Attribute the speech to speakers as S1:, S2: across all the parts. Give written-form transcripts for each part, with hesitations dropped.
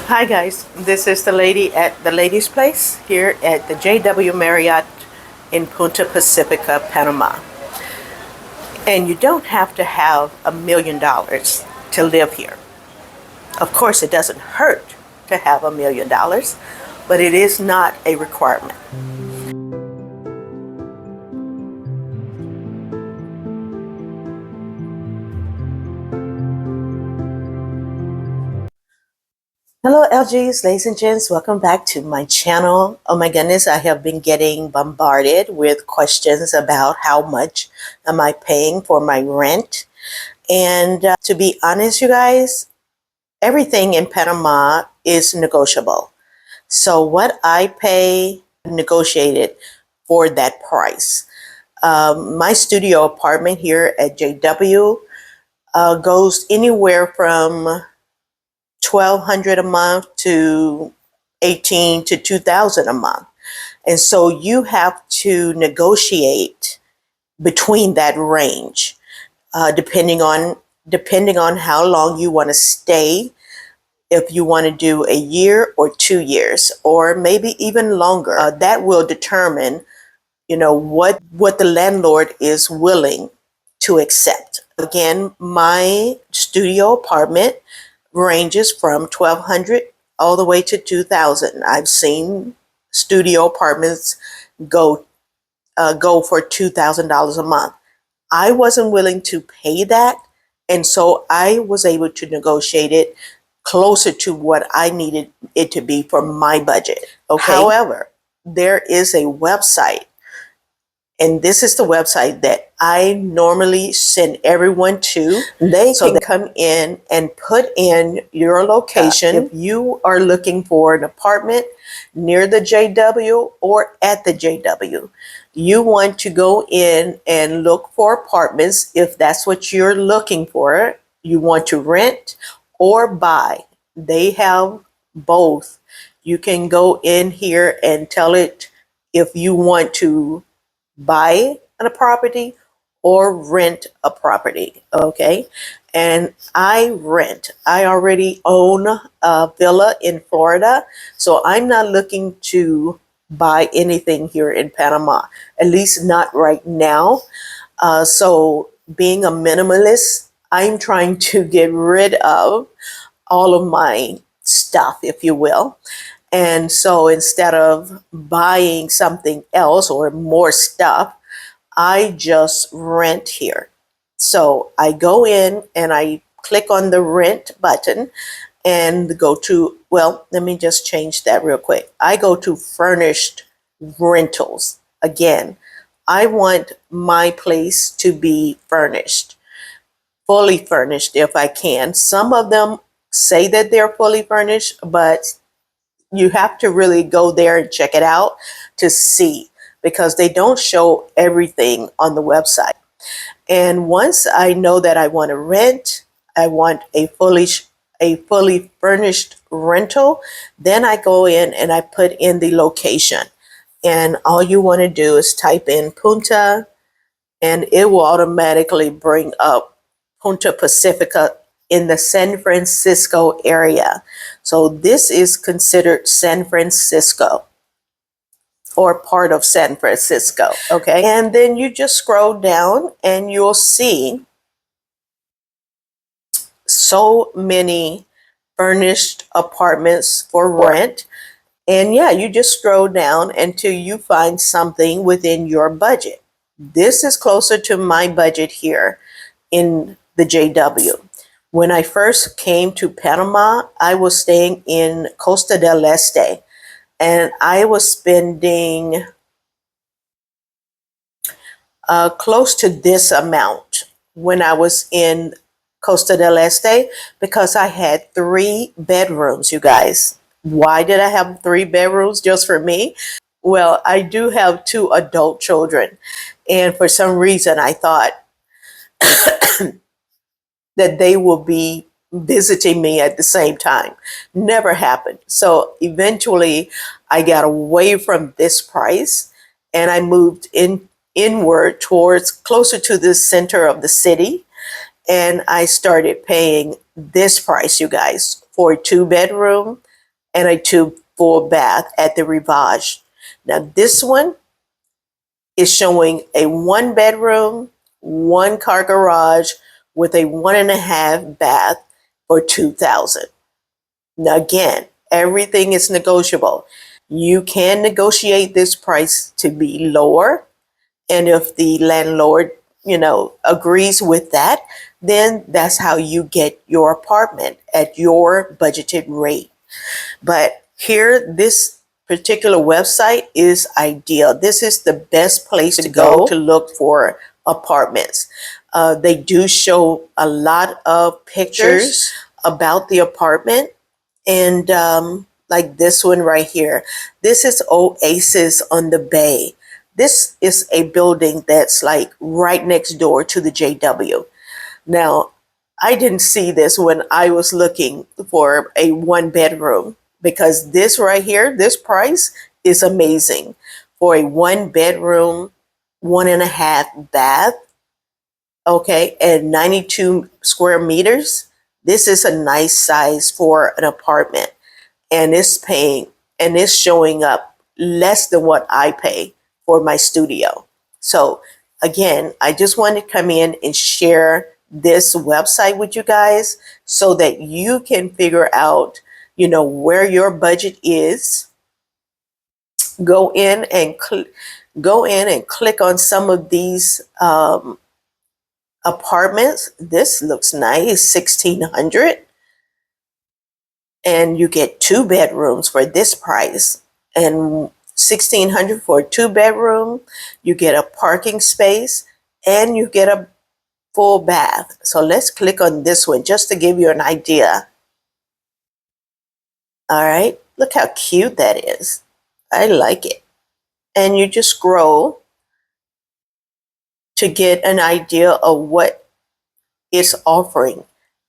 S1: Hi guys, this is the lady at the ladies' place here at the JW Marriott in Punta Pacifica, Panama. And you don't have to have $1 million to live here. Of course, it doesn't hurt to have $1 million, but it is not a requirement. Hello LGs, ladies and gents, welcome back to my channel. Oh my goodness, I have been getting bombarded with questions about how much am I paying for my rent. And to be honest, you guys, everything in Panama is negotiable. So what I pay, negotiated for that price. My studio apartment here at JW goes anywhere from 1,200 a month to 18 to 2,000 a month. And so you have to negotiate between that range, depending on how long you want to stay. If you want to do a year or 2 years, or maybe even longer, that will determine, what the landlord is willing to accept. Again, my studio apartment ranges from 1,200 all the way to 2,000. I've seen studio apartments go for $2,000 a month. I wasn't willing to pay that, and so I was able to negotiate it closer to what I needed it to be for my budget. Okay. However, there is a website, and this is the website that I normally send everyone to. They can come in and put in your location. If you are looking for an apartment near the JW or at the JW, you want to go in and look for apartments. If that's what you're looking for, you want to rent or buy. They have both. You can go in here and tell it if you want to buy a property or rent a property. Okay. And I rent. I already own a villa in Florida, so I'm not looking to buy anything here in Panama, at least not right now. So being a minimalist, I'm trying to get rid of all of my stuff, if you will. And so instead of buying something else or more stuff, I just rent here. So I go in and I click on the rent button and go to, well, let me just change that real quick. I go to furnished rentals. Again, I want my place to be furnished, fully furnished if I can. Some of them say that they're fully furnished, but you have to really go there and check it out to see, because they don't show everything on the website. And once I know that I want to rent, I want a fully furnished rental, then I go in and I put in the location. And all you want to do is type in Punta, and it will automatically bring up Punta Pacifica in the San Francisco area. So this is considered San Francisco, or part of San Francisco. Okay. And then you just scroll down and you'll see so many furnished apartments for rent. And yeah, you just scroll down until you find something within your budget. This is closer to my budget here in the JW. When I first came to Panama, I was staying in Costa del Este, and I was spending close to this amount when I was in Costa del Este, because I had 3 bedrooms, you guys. Why did I have 3 bedrooms just for me? Well, I do have 2 adult children, and for some reason I thought that they will be visiting me at the same time. Never happened. So eventually I got away from this price and I moved inward towards closer to the center of the city. And I started paying this price, you guys, for a 2 bedroom and a 2 full bath at the Rivage. Now this one is showing a 1 bedroom, 1 car garage with a 1.5 bath for 2,000. Now again, everything is negotiable. You can negotiate this price to be lower, and if the landlord, agrees with that, then that's how you get your apartment at your budgeted rate. But here, this particular website is ideal. This is the best place to go to look for apartments. They do show a lot of pictures about the apartment, and like this one right here. This is Oasis on the Bay. This is a building that's like right next door to the JW. Now, I didn't see this when I was looking for a 1 bedroom, because this right here, this price is amazing for a 1 bedroom, 1.5 bath, okay, and 92 square meters. This is a nice size for an apartment, and it's showing up less than what I pay for my studio. So again, I just want to come in and share this website with you guys so that you can figure out, where your budget is. Go in and click on some of these apartments. This looks nice, 1,600. And you get 2 bedrooms for this price, and 1,600 for a 2 bedroom. You get a parking space, and you get a full bath. So let's click on this one just to give you an idea. All right, look how cute that is. I like it. And you just scroll to get an idea of what it's offering.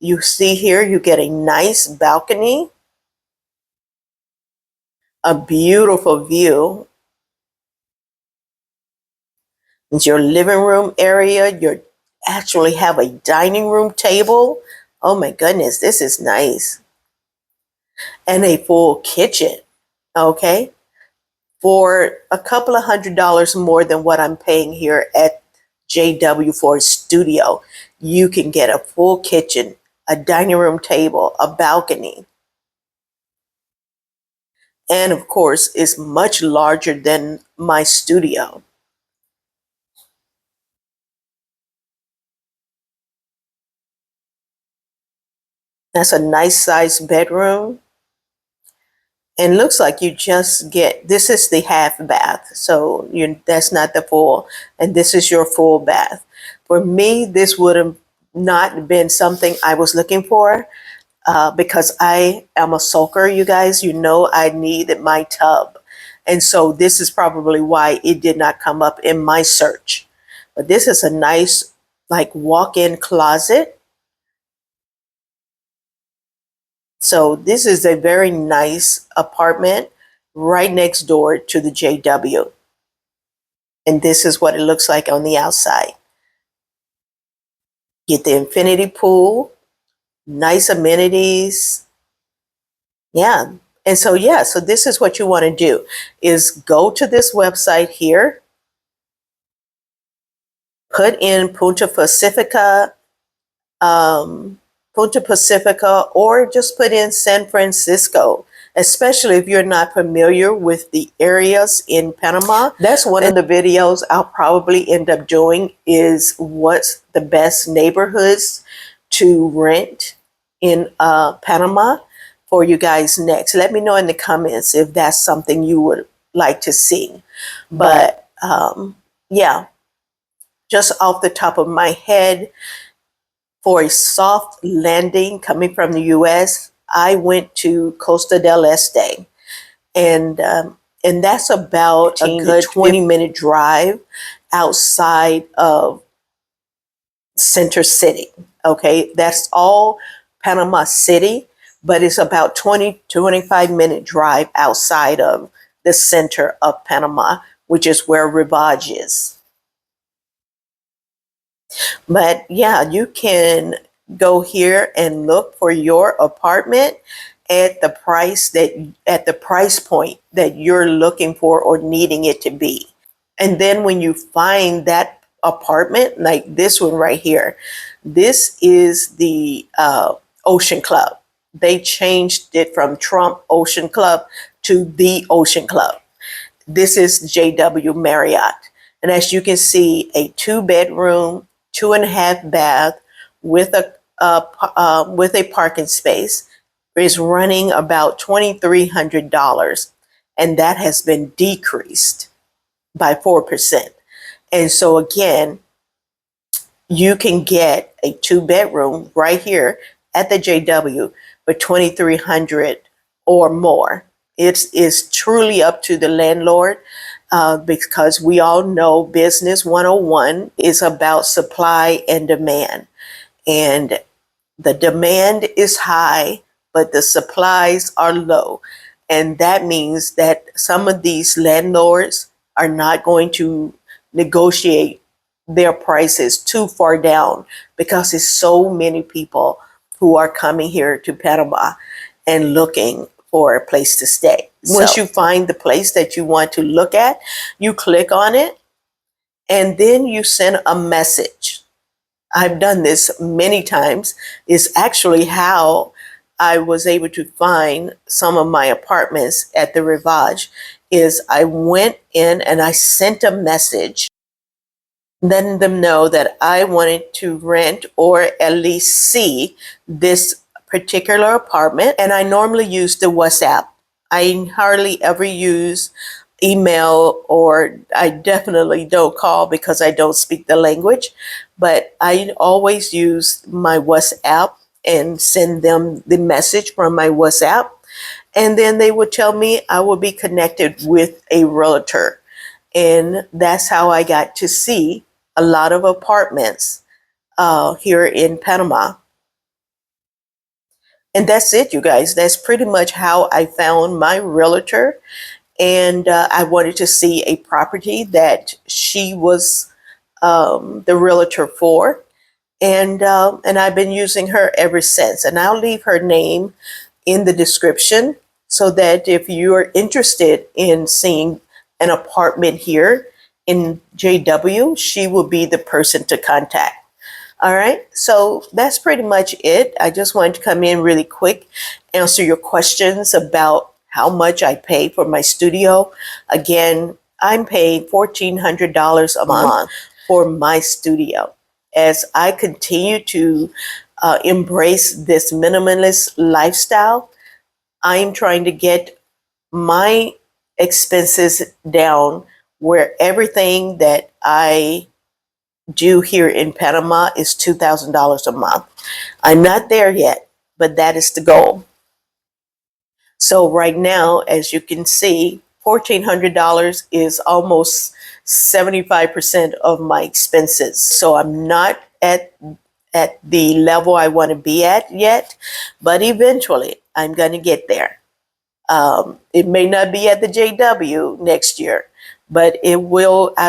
S1: You see here, you get a nice balcony, a beautiful view. It's your living room area. You actually have a dining room table. Oh my goodness, this is nice. And a full kitchen, okay? For a couple of $100 more than what I'm paying here at JW for a studio, you can get a full kitchen, a dining room table, a balcony. And of course, it's much larger than my studio. That's a nice sized bedroom. And looks like you just get, this is the half bath. So that's not the full, and this is your full bath. For me, this would have not been something I was looking for because I am a soaker, you guys. I needed my tub. And so this is probably why it did not come up in my search. But this is a nice, like, walk-in closet. So this is a very nice apartment right next door to the JW. And this is what it looks like on the outside. Get the infinity pool, nice amenities. Yeah. And so, so this is what you want to do is go to this website here, put in Punta Pacifica, or just put in San Francisco, especially if you're not familiar with the areas in Panama. That's one of the videos I'll probably end up doing, is what's the best neighborhoods to rent in Panama for you guys next. Let me know in the comments if that's something you would like to see. But yeah, just off the top of my head, for a soft landing coming from the US, I went to Costa del Este, and that's about a good 20-minute drive outside of Center City. Okay, that's all Panama City, but it's about 25-minute drive outside of the center of Panama, which is where Rivage is. But yeah, you can go here and look for your apartment, at the price point that you're looking for or needing it to be. And then when you find that apartment, like this one right here, this is the Ocean Club. They changed it from Trump Ocean Club to the Ocean Club. This is JW Marriott. And as you can see, a 2-bedroom, 2.5 bath with a parking space is running about $2,300, and that has been decreased by 4%. And so again, you can get a 2-bedroom right here at the JW for $2,300 or more. It is truly up to the landlord, because we all know Business 101 is about supply and demand. And the demand is high, but the supplies are low. And that means that some of these landlords are not going to negotiate their prices too far down, because it's so many people who are coming here to Panama and looking for a place to stay. Once you find the place that you want to look at, you click on it and then you send a message. I've done this many times. It's actually how I was able to find some of my apartments at the Rivage. Is I went in and I sent a message letting them know that I wanted to rent or at least see this particular apartment. And I normally use the WhatsApp. I hardly ever use email, or I definitely don't call because I don't speak the language. But I always use my WhatsApp and send them the message from my WhatsApp. And then they would tell me I will be connected with a realtor. And that's how I got to see a lot of apartments here in Panama. And that's it, you guys. That's pretty much how I found my realtor. And I wanted to see a property that she was the realtor for. And I've been using her ever since. And I'll leave her name in the description so that if you're interested in seeing an apartment here in JW, she will be the person to contact. All right, so that's pretty much it. I just wanted to come in really quick, answer your questions about how much I pay for my studio. Again, I'm paying $1,400 a month for my studio. As I continue to embrace this minimalist lifestyle, I'm trying to get my expenses down where everything that I do here in Panama is $2,000 a month. I'm not there yet, but that is the goal. So right now, as you can see, $1,400 is almost 75% of my expenses. So I'm not at the level I want to be at yet, but eventually I'm going to get there. It may not be at the JW next year, but I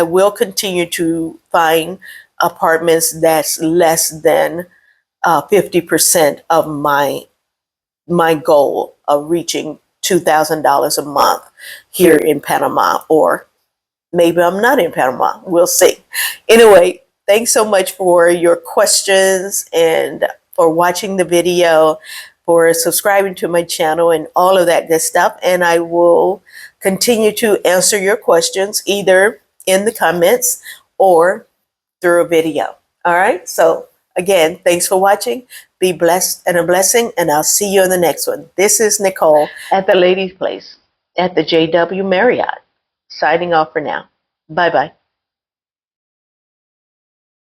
S1: will continue to find apartments that's less than 50% of my goal of reaching $2,000 a month here in Panama, or maybe I'm not in Panama. We'll see. Anyway, thanks so much for your questions and for watching the video, for subscribing to my channel and all of that good stuff. And I will continue to answer your questions either in the comments or through a video. All right. So again, thanks for watching. Be blessed and a blessing. And I'll see you in the next one. This is Nicole at the Ladies Place at the JW Marriott, signing off for now. Bye-bye.